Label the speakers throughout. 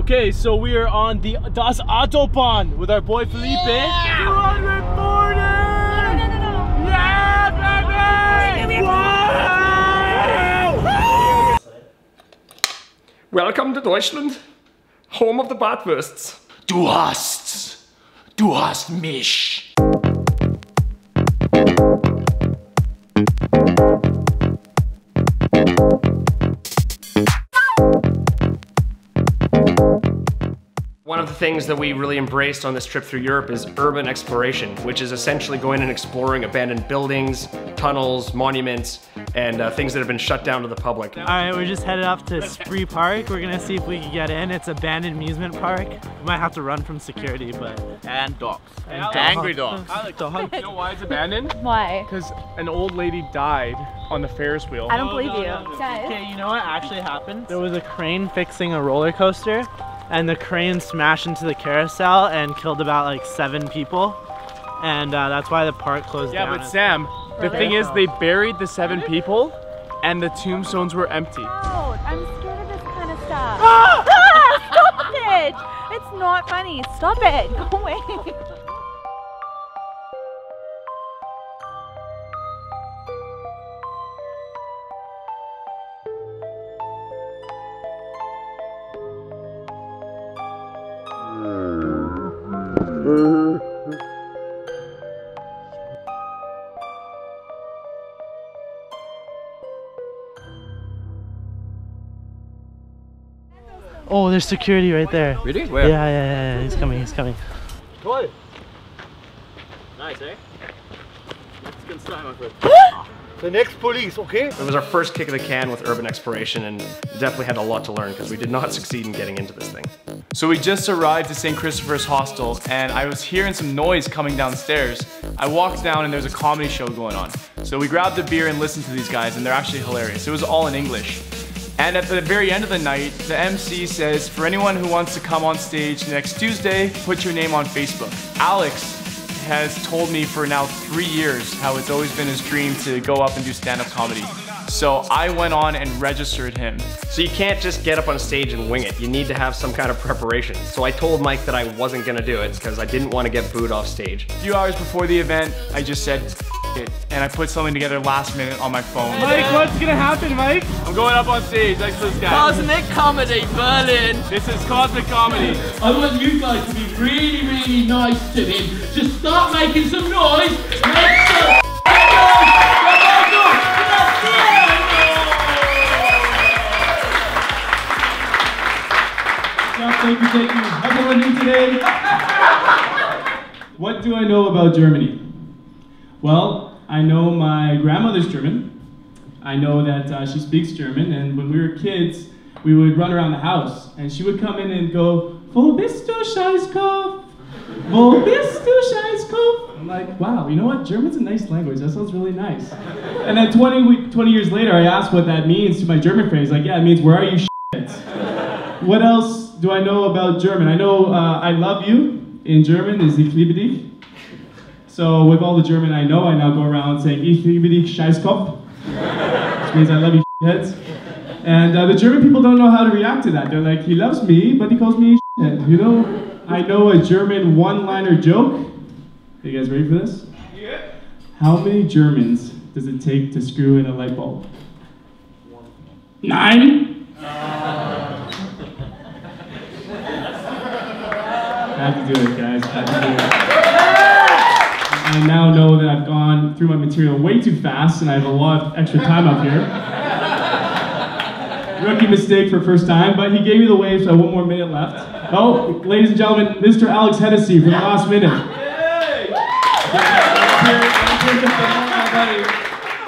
Speaker 1: Okay, so we are on the Das Autobahn with our boy Felipe. Yeah! 240! No. Yeah, baby! Wow!
Speaker 2: Welcome to Deutschland, home of the Bratwursts.
Speaker 3: Du hast mich.
Speaker 2: One of the things that we really embraced on this trip through Europe is urban exploration, which is essentially going and exploring abandoned buildings, tunnels, monuments, and things that have been shut down to the public.
Speaker 1: All right, we're just headed up to Spree Park. We're gonna see if we can get in. It's an abandoned amusement park. We might have to run from security, but...
Speaker 3: And dogs. Angry dogs.
Speaker 1: I like dogs.
Speaker 4: You know why it's abandoned?
Speaker 5: Why?
Speaker 4: Because an old lady died on the Ferris wheel.
Speaker 5: I don't believe you. Guys.
Speaker 1: Okay, you know what actually happened? There was a crane fixing a roller coaster, and the crane smashed into the carousel and killed about like 7 people. And that's why the park closed down.
Speaker 4: Yeah, but Sam, the thing is they buried the 7 people and the tombstones were empty.
Speaker 5: Oh, I'm scared of this kind of stuff. Ah, stop it! It's not funny. Stop it. Go away.
Speaker 1: Oh, there's security right there.
Speaker 2: Really? Where?
Speaker 1: Yeah, he's coming, he's coming.
Speaker 3: Toll. Nice, eh? That's good style, my friend. The next police, okay?
Speaker 2: It was our first kick of the can with urban exploration, and definitely had a lot to learn because we did not succeed in getting into this thing.
Speaker 6: So we just arrived at St. Christopher's Hostel, and I was hearing some noise coming downstairs. I walked down and there's a comedy show going on. So we grabbed a beer and listened to these guys, and they're actually hilarious. It was all in English. And at the very end of the night, the MC says, for anyone who wants to come on stage next Tuesday, put your name on Facebook. Alex has told me for now 3 years how it's always been his dream to go up and do stand-up comedy. So I went on and registered him.
Speaker 2: So you can't just get up on stage and wing it. You need to have some kind of preparation. So I told Mike that I wasn't gonna do it because I didn't want to get booed off stage.
Speaker 6: A few hours before the event, I just said, F it, and I put something together last minute on my phone.
Speaker 1: Mike, what's gonna happen, Mike?
Speaker 6: I'm going up on stage next to this guy.
Speaker 3: Cosmic Comedy Berlin.
Speaker 6: This is Cosmic Comedy.
Speaker 7: I want you guys to be really, really nice to him. Just start making some noise. Make some
Speaker 8: Thank you. How's everyone doing today? What do I know about Germany? Well, I know my grandmother's German. I know that she speaks German, and when we were kids, we would run around the house, and she would come in and go, Wo bist du, Scheißkopf? Wo bist du, Scheißkopf? I'm like, wow, you know what? German's a nice language. That sounds really nice. And then 20 years later, I asked what that means to my German friends. Like, yeah, it means, where are you, shit? What else do I know about German? I know I love you in German is Ich liebe dich. So with all the German I know, I now go around saying Ich liebe dich, Scheißkopf, which means I love you, shitheads. And the German people don't know how to react to that. They're like, he loves me, but he calls me a shithead. You know, I know a German one-liner joke. Are you guys ready for this? Yeah. How many Germans does it take to screw in a light bulb? 9. I have to do it, guys. I have to do it. I now know that I've gone through my material way too fast and I have a lot of extra time up here. Rookie mistake for first time, but he gave me the wave, so I have 1 more minute left. Oh, ladies and gentlemen, Mr. Alex Hennessy from the last minute.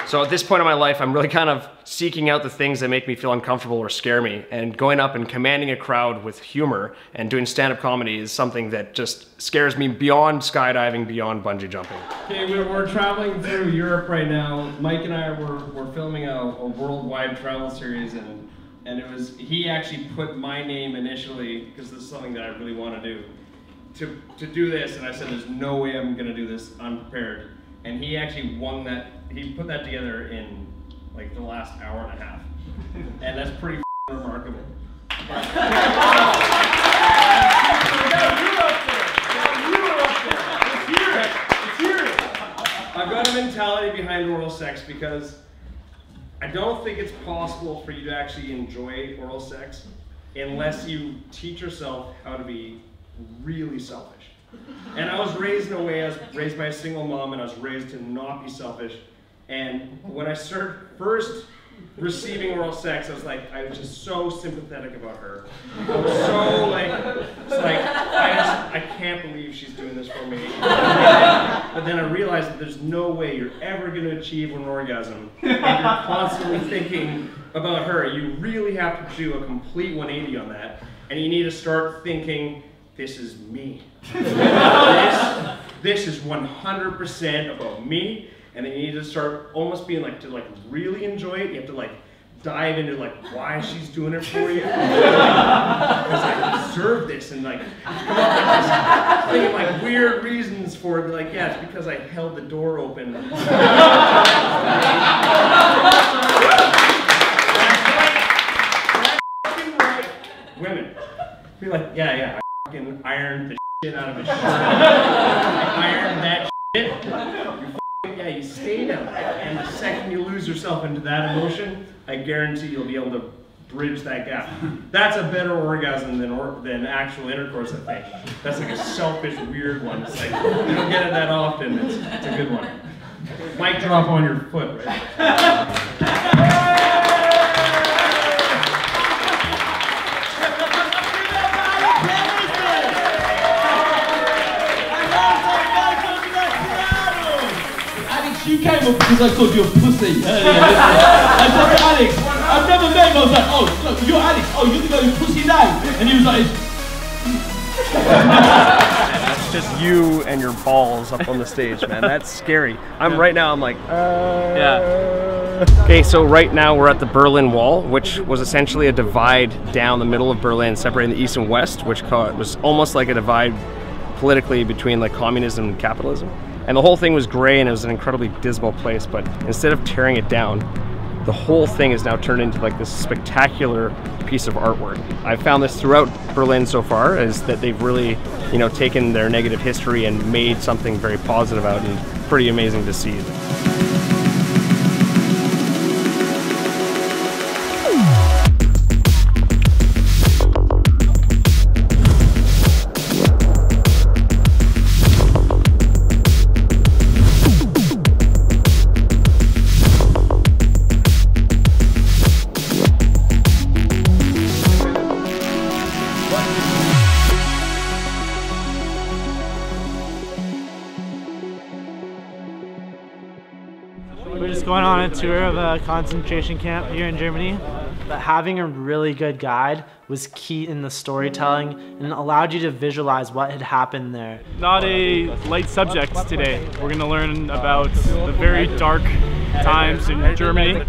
Speaker 2: So at this point in my life, I'm really kind of seeking out the things that make me feel uncomfortable or scare me, and going up and commanding a crowd with humor and doing stand-up comedy is something that just scares me beyond skydiving, beyond bungee jumping.
Speaker 9: Okay, we're traveling through Europe right now. Mike and I were filming a worldwide travel series, and he actually put my name initially, because this is something that I really want to do, to do this, and I said there's no way I'm going to do this unprepared. And he actually he put that together in like the last hour and a half. And that's pretty remarkable. because I don't think it's possible for you to actually enjoy oral sex unless you teach yourself how to be really selfish. And I was raised in a way, I was raised by a single mom, and I was raised to not be selfish. And when I started first receiving oral sex, I was just so sympathetic about her. I was so I can't believe she's doing this for me. But then I realized that there's no way you're ever going to achieve an orgasm if you're constantly thinking about her. You really have to do a complete 180 on that, and you need to start thinking, this is me. This is 100% about me. And then you need to start almost being to really enjoy it. You have to dive into why she's doing it for you. Because I deserve this, and come up with thinking weird reasons for it. Yeah, it's because I held the door open. That's right. Women. Be yeah, I fucking ironed the shit out of his shirt. I ironed that shit. Yeah, you stay down, and the second you lose yourself into that emotion, I guarantee you'll be able to bridge that gap. That's a better orgasm than actual intercourse, I think. That's a selfish, weird one. It's you don't get it that often. It's a good one. Mic drop on your foot, right?
Speaker 7: You came up because I called you a pussy earlier. I said to Alex, I've never met him. I was like, oh, look, you're Alex. Oh, you're the guy who's pussy name. And he was like,
Speaker 2: That's just you and your balls up on the stage, man. That's scary. Right now, I'm yeah. Okay, so right now we're at the Berlin Wall, which was essentially a divide down the middle of Berlin, separating the east and west, which was almost like a divide politically between communism and capitalism. And the whole thing was gray, and it was an incredibly dismal place, but instead of tearing it down, the whole thing is now turned into this spectacular piece of artwork. I've found this throughout Berlin so far, is that they've really, taken their negative history and made something very positive out, and pretty amazing to see.
Speaker 1: We're just going on a tour of a concentration camp here in Germany, but having a really good guide was key in the storytelling and allowed you to visualize what had happened there.
Speaker 4: Not a light subject today. We're going to learn about the very dark times in Germany.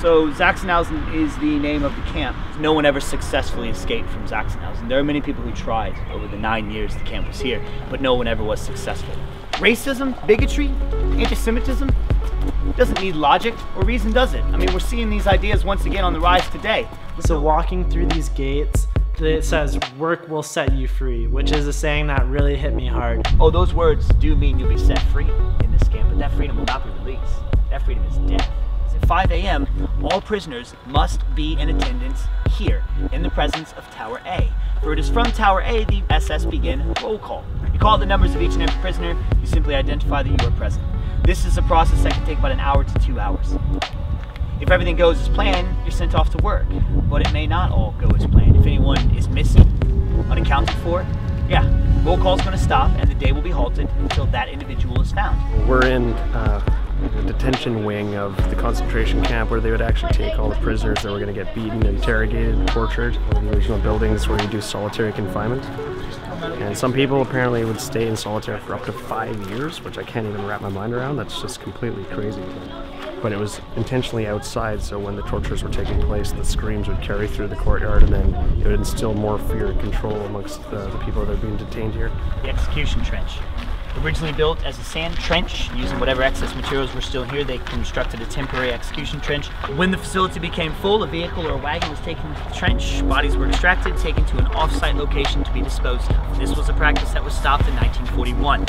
Speaker 10: So Sachsenhausen is the name of the camp. No one ever successfully escaped from Sachsenhausen. There are many people who tried over the 9 years the camp was here, but no one ever was successful. Racism, bigotry, anti-Semitism, doesn't need logic or reason, does it? I mean, we're seeing these ideas once again on the rise today.
Speaker 1: So walking through these gates, it says, "Work will set you free," which is a saying that really hit me hard.
Speaker 10: Oh, those words do mean you'll be set free in this camp, but that freedom will not be released. That freedom is death. At 5 a.m., all prisoners must be in attendance here, in the presence of Tower A. For it is from Tower A the SS begin roll call. You call the numbers of each and every prisoner, you simply identify that you are present. This is a process that can take about an hour to 2 hours. If everything goes as planned, you're sent off to work, but it may not all go as planned. If anyone is missing, unaccounted for, yeah, roll call's going to stop and the day will be halted until that individual is found.
Speaker 2: We're in the detention wing of the concentration camp where they would actually take all the prisoners that were going to get beaten, interrogated, tortured, one of the original buildings where you do solitary confinement. And some people apparently would stay in solitary for up to 5 years, which I can't even wrap my mind around. That's just completely crazy. But it was intentionally outside, so when the tortures were taking place, the screams would carry through the courtyard, and then it would instill more fear and control amongst the people that are being detained here.
Speaker 10: The execution trench. Originally built as a sand trench, using whatever excess materials were still here, they constructed a temporary execution trench. When the facility became full, a vehicle or a wagon was taken to the trench, bodies were extracted, taken to an off-site location to be disposed of. This was a practice that was stopped in 1941.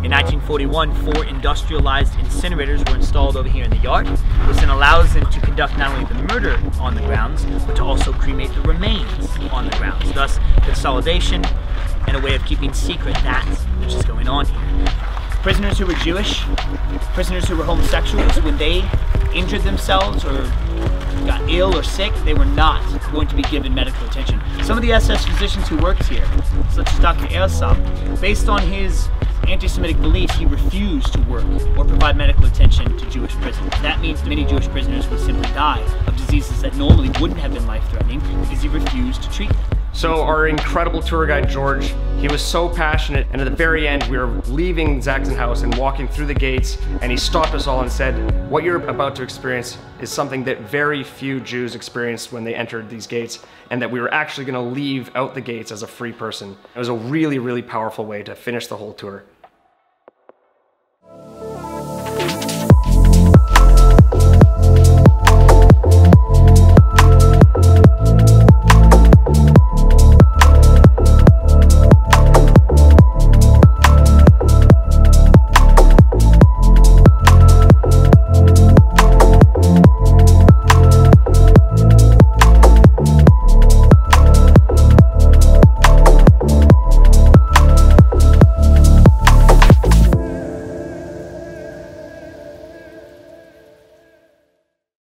Speaker 10: In 1941, 4 industrialized incinerators were installed over here in the yard, which then allows them to conduct not only the murder on the grounds, but to also cremate the remains on the grounds. Thus, consolidation and a way of keeping secret that which is going on here. Prisoners who were Jewish, prisoners who were homosexuals, when they injured themselves or got ill or sick, they were not going to be given medical attention. Some of the SS physicians who worked here, such as Dr. Ersam, based on his anti-Semitic beliefs, he refused to work or provide medical attention to Jewish prisoners. That means many Jewish prisoners would simply die of diseases that normally wouldn't have been life-threatening because he refused to treat them.
Speaker 2: So our incredible tour guide, George, he was so passionate, and at the very end, we were leaving Sachsenhausen and walking through the gates, and he stopped us all and said, what you're about to experience is something that very few Jews experienced when they entered these gates, and that we were actually going to leave out the gates as a free person. It was a really, really powerful way to finish the whole tour.